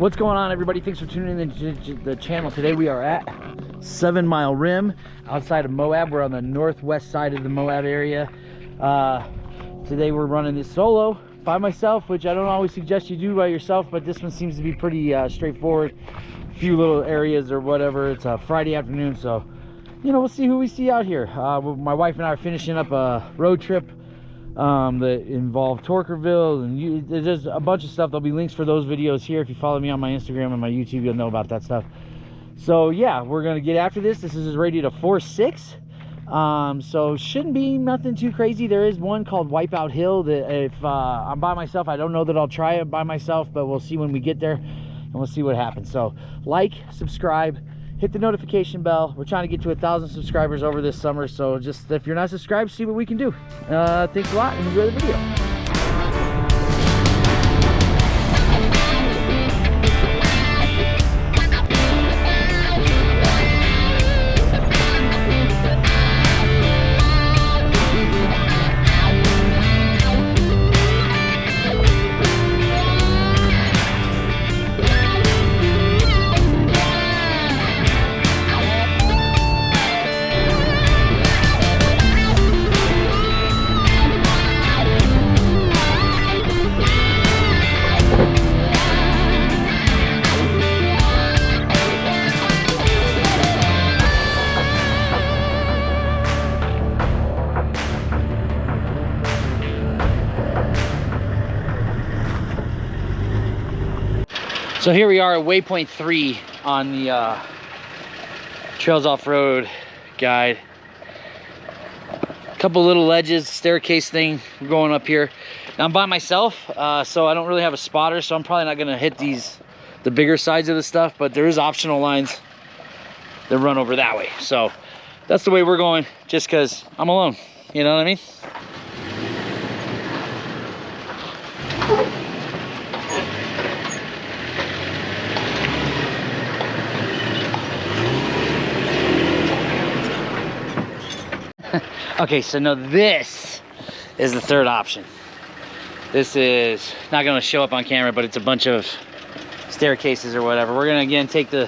What's going on, everybody? Thanks for tuning in to the channel. Today we are at 7 Mile Rim outside of Moab. We're on the northwest side of the Moab area. Today we're running this solo by myself, which I don't always suggest you do by yourself, but this one seems to be pretty straightforward. A few little areas or whatever. It's a Friday afternoon, so you know, we'll see who we see out here. My wife and I are finishing up a road trip that involved Torkerville, and there's a bunch of stuff. There'll be links for those videos here. If you follow me on my Instagram and my YouTube, you'll know about that stuff. So yeah, we're gonna get after this. This is rated a 4.6, so shouldn't be nothing too crazy. There is one called Wipeout Hill that if I'm by myself, I don't know that I'll try it by myself, but we'll see when we get there and we'll see what happens. So like, subscribe, hit the notification bell. We're trying to get to 1,000 subscribers over this summer, so just if you're not subscribed, see what we can do. Thanks a lot and enjoy the video. So here we are at Waypoint 3 on the Trails Off-Road guide. A couple little ledges, staircase thing going up here. Now I'm by myself, so I don't really have a spotter, so I'm probably not gonna hit the bigger sides of the stuff, but there is optional lines that run over that way. So that's the way we're going, just because I'm alone, you know what I mean? Okay, so now this is the third option. This is not going to show up on camera, but it's a bunch of staircases or whatever. We're going to again take the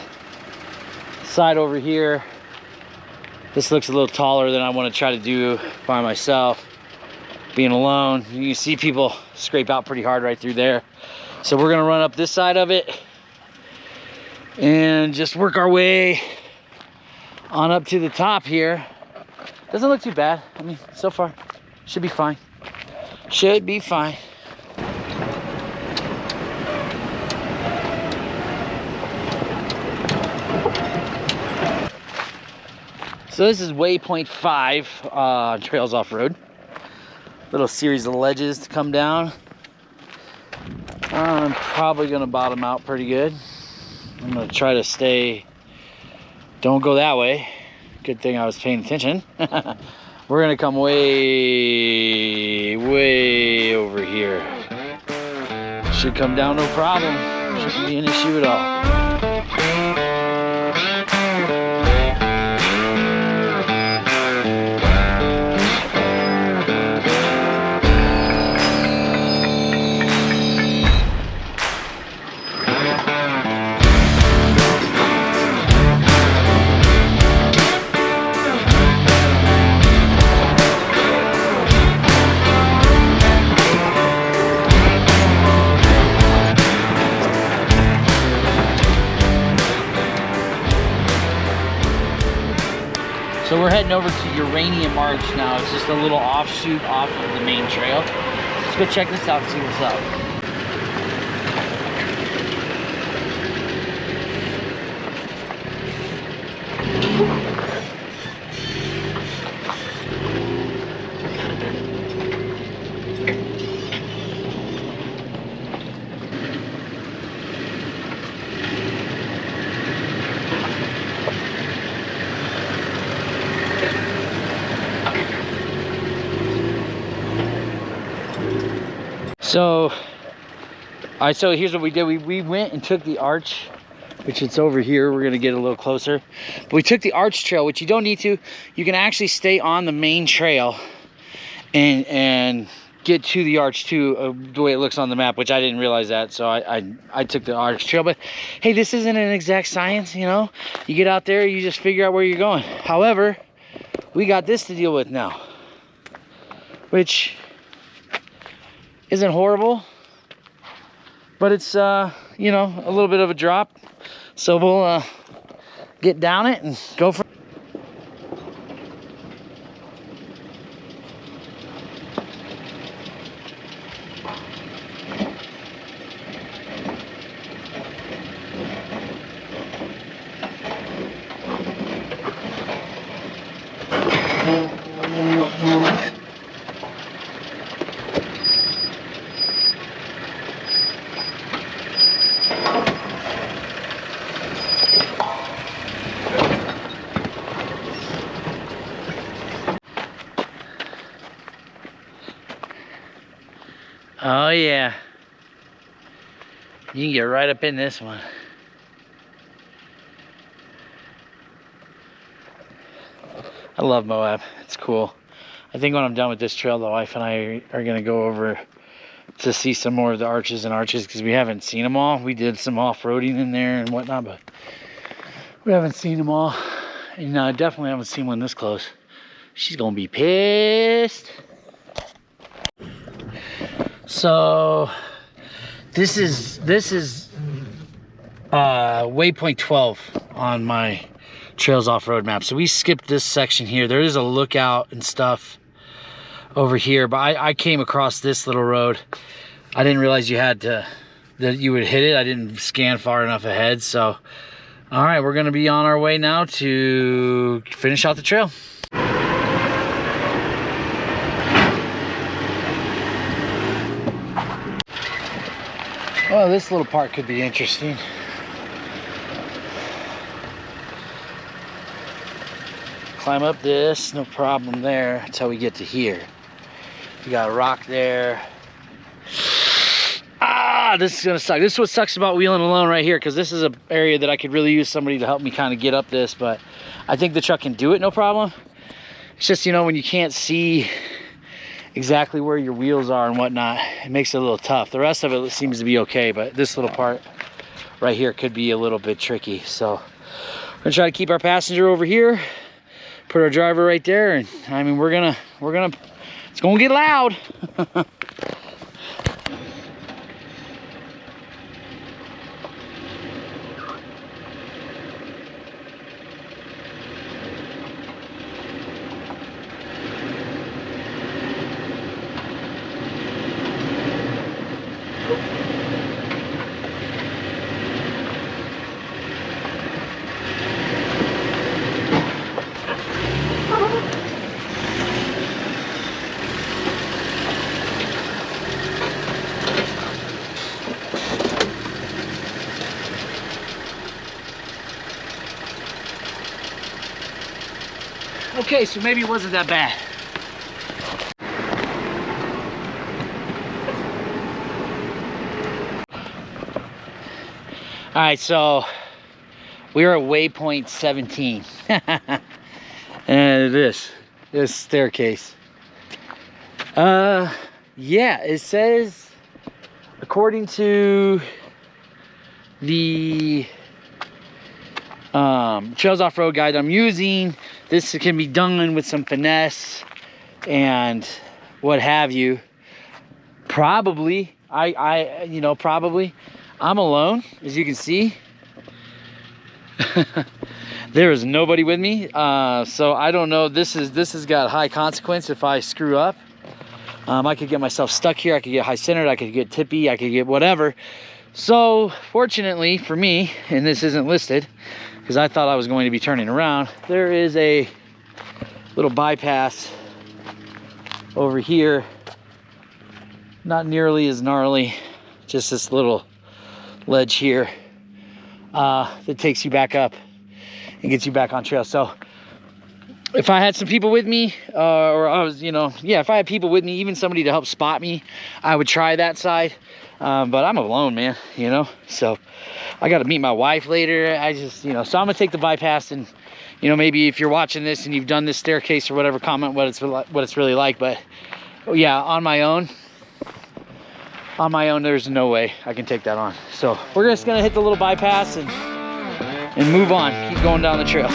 side over here. This looks a little taller than I want to try to do by myself, being alone. You can see people scrape out pretty hard right through there. So we're going to run up this side of it and just work our way on up to the top here. Doesn't look too bad. I mean, so far, should be fine. Should be fine. So this is Waypoint 5 Trails Off-Road. Little series of ledges to come down. I'm probably gonna bottom out pretty good. I'm gonna try to stay, don't go that way. Good thing I was paying attention. We're gonna come way over here. Should come down no problem. Shouldn't be an issue at all. So we're heading over to Uranium Arch now. It's just a little offshoot off of the main trail. Let's go check this out and see what's up. So, all right, so here's what we did. We went and took the arch, which it's over here. We're gonna get a little closer. But we took the arch trail, which you don't need to. You can actually stay on the main trail and get to the arch too, the way it looks on the map, which I didn't realize that, so I took the arch trail. But hey, this isn't an exact science, you know. You get out there, you just figure out where you're going. However, we got this to deal with now, which isn't horrible, but it's you know, a little bit of a drop. So we'll get down it and go for. Oh yeah, you can get right up in this one. I love Moab, it's cool. I think when I'm done with this trail, the wife and I are gonna go over to see some more of the arches because we haven't seen them all. We did some off-roading in there and whatnot, but we haven't seen them all. And I definitely haven't seen one this close. She's gonna be pissed. So this is Waypoint 12 on my Trails Off-Road map. So we skipped this section here. There is a lookout and stuff over here, but I came across this little road. I didn't realize you had to, that you would hit it. I didn't scan far enough ahead. So all right, we're gonna be on our way now to finish out the trail. Well, this little part could be interesting. Climb up this, no problem there until we get to here. You got a rock there. Ah, this is gonna suck. This is what sucks about wheeling alone right here, because this is an area that I could really use somebody to help me kind of get up this, but I think the truck can do it, no problem. It's just, you know, when you can't see exactly where your wheels are and whatnot, it makes it a little tough. The rest of it seems to be okay, but this little part right here could be a little bit tricky. So we're gonna try to keep our passenger over here, put our driver right there, and I mean, we're gonna it's gonna get loud. Okay, so maybe it wasn't that bad. All right, so we're at Waypoint 17. And this staircase. Yeah, it says, according to the Trails Off-Road guide I'm using, this can be done with some finesse and what have you. Probably, you know, probably. I'm alone, as you can see. There is nobody with me, so I don't know. This has got high consequence if I screw up. I could get myself stuck here. I could get high centered. I could get tippy. I could get whatever. So fortunately for me, and this isn't listed because I thought I was going to be turning around, there is a little bypass over here. Not nearly as gnarly, just this little ledge here that takes you back up and gets you back on trail. So if I had some people with me, or I was, you know, yeah, if I had people with me, even somebody to help spot me, I would try that side. But I'm alone, man, you know, so I got to meet my wife later. I just, you know, so I'm gonna take the bypass, and, you know, maybe if you're watching this and you've done this staircase or whatever, comment what it's really like. But yeah, on my own, On my own, there's no way I can take that on. So we're just gonna hit the little bypass and move on. Keep going down the trail.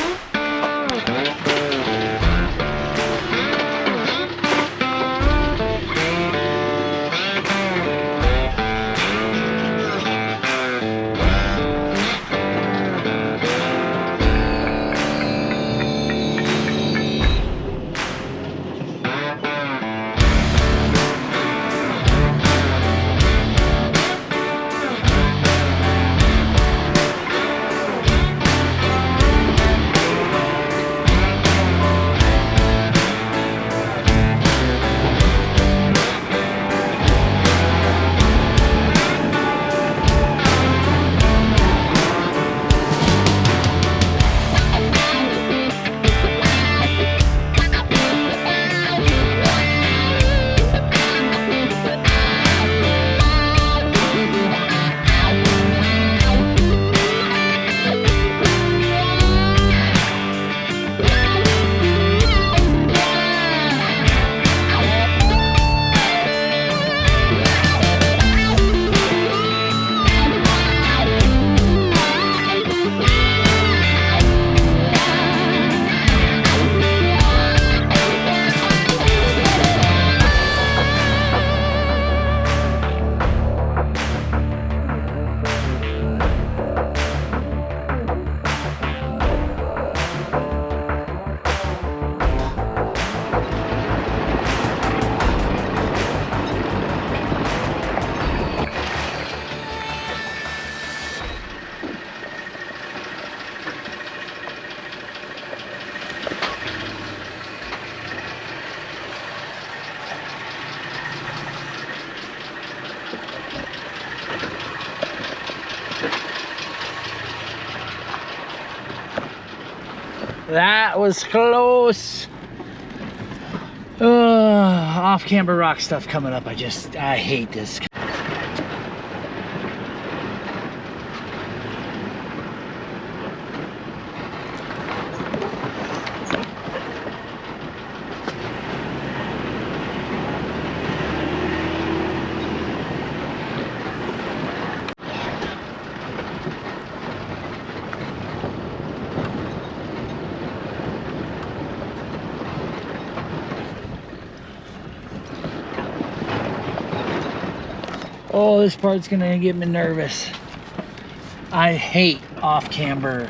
That was close. Off-camber rock stuff coming up. I hate this. Oh, this part's gonna get me nervous. I hate off-camber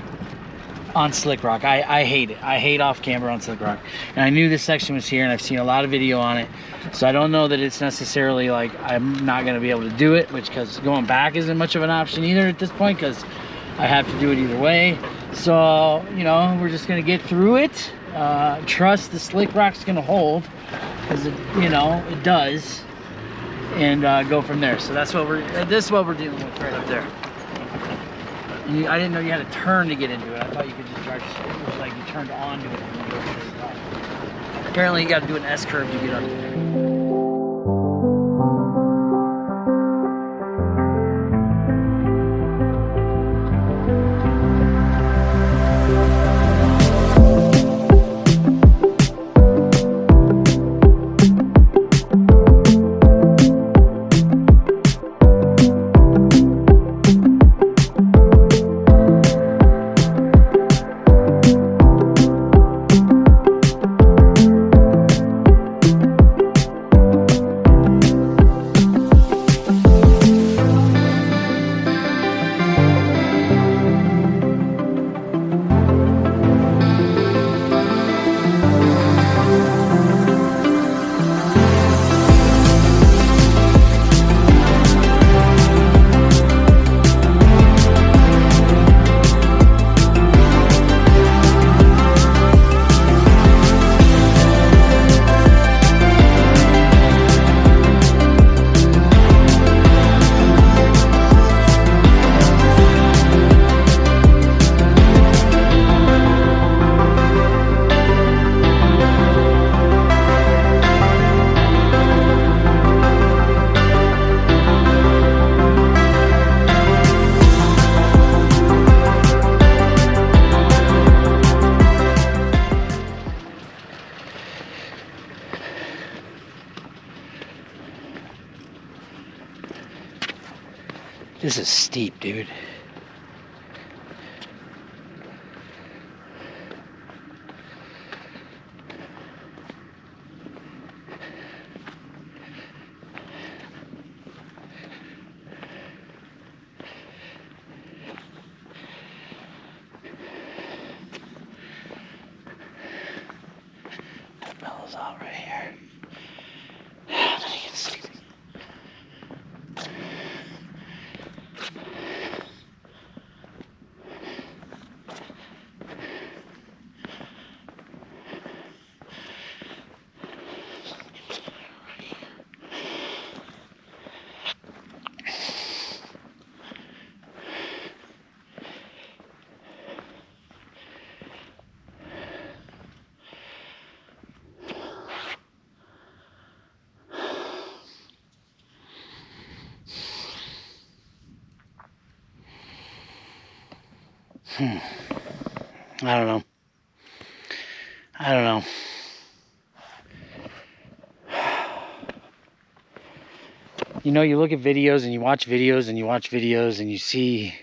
on slick rock. I hate it. I hate off-camber on slick rock. And I knew this section was here, and I've seen a lot of video on it. So I don't know that it's necessarily like I'm not gonna be able to do it, which because going back isn't much of an option either at this point, because I have to do it either way. So, you know, we're just gonna get through it. Trust the slick rock's gonna hold, because it, you know, it does. And go from there. So that's what this is what we're dealing with right up there. And I didn't know you had to turn to get into it. I thought you could just drive straight. It was like you turned onto it and you go straight up. Apparently you got to do an S curve to get up there. This is steep, dude. That mellow's out right here. Then it gets steep. I don't know. I don't know. You know, you look at videos and you watch videos and you watch videos and you see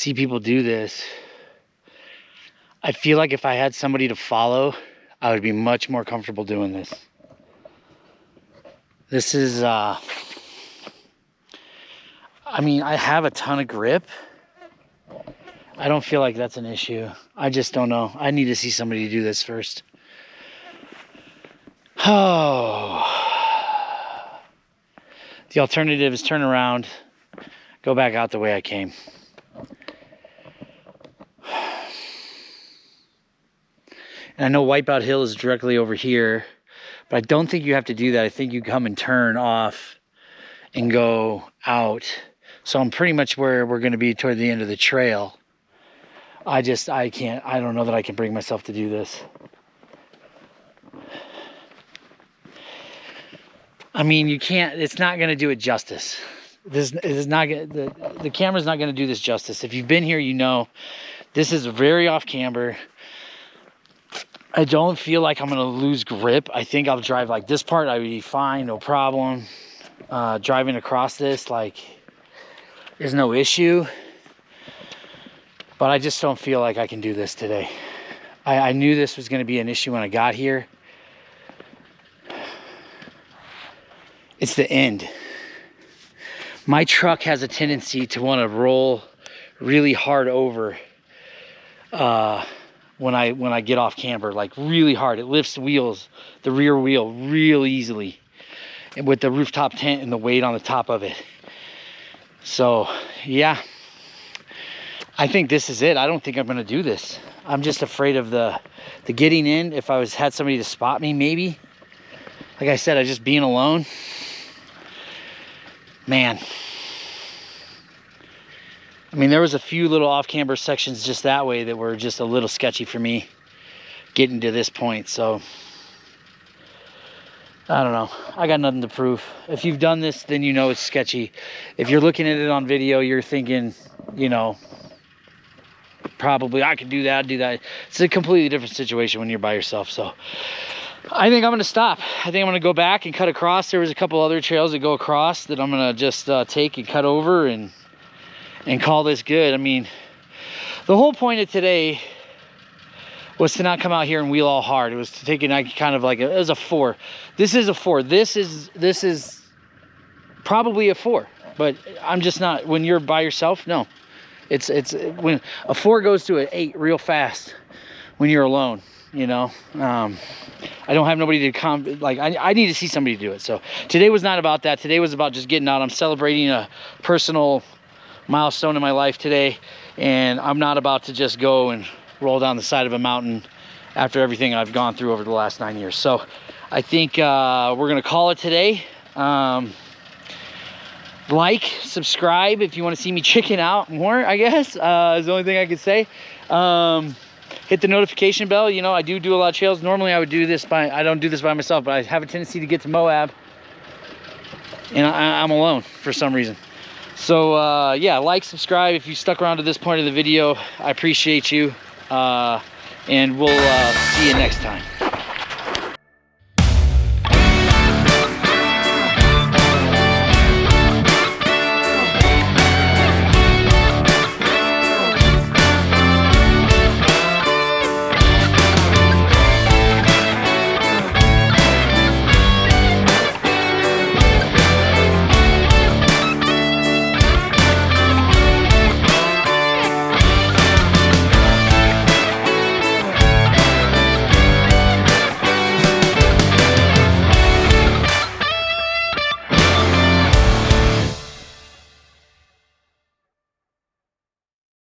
people do this. I feel like if I had somebody to follow, I would be much more comfortable doing this. This is, I mean, I have a ton of grip. I don't feel like that's an issue. I just don't know. I need to see somebody do this first. Oh. The alternative is turn around, go back out the way I came. And I know Wipeout Hill is directly over here, but I don't think you have to do that. I think you come and turn off and go out. So I'm pretty much where we're going to be toward the end of the trail. I don't know that I can bring myself to do this. I mean, you can't, it's not going to do it justice. This is not the camera's not going to do this justice. If you've been here, you know, this is very off camber. I don't feel like I'm going to lose grip. I think I'll drive like this part. I would be fine, no problem. Driving across this, like, there's no issue. But I just don't feel like I can do this today. I knew this was going to be an issue when I got here. It's the end. My truck has a tendency to want to roll really hard over when I get off camber, like really hard. It lifts the wheels, the rear wheel, real easily, and with the rooftop tent and the weight on the top of it. So yeah, I think this is it. I don't think I'm going to do this. I'm just afraid of the getting in. If I had somebody to spot me, maybe. Like I said, I just being alone. Man. I mean, there was a few little off-camber sections just that way that were just a little sketchy for me getting to this point. So, I don't know. I got nothing to prove. If you've done this, then you know it's sketchy. If you're looking at it on video, you're thinking, you know, probably I could do that, do that. It's a completely different situation when you're by yourself. So I think I'm going to stop. I think I'm going to go back and cut across. There was a couple other trails that go across that I'm going to just take and cut over and call this good. I mean, the whole point of today was to not come out here and wheel all hard. It was to take it kind of like it was a 4. This is a 4. This is probably a 4, but I'm just not. When you're by yourself, no. It's when a 4 goes to an 8 real fast when you're alone, you know. I don't have nobody to come, like I need to see somebody do it. So today was not about that. Today was about just getting out. I'm celebrating a personal milestone in my life today, and I'm not about to just go and roll down the side of a mountain after everything I've gone through over the last 9 years. So I think we're gonna call it today. Like, subscribe if you want to see me chicken out more, I guess, is the only thing I could say. Hit the notification bell. You know, I do a lot of trails. Normally I would do this I don't do this by myself, but I have a tendency to get to Moab and I'm alone for some reason. So yeah, like, subscribe if you stuck around to this point of the video. I appreciate you, and we'll see you next time.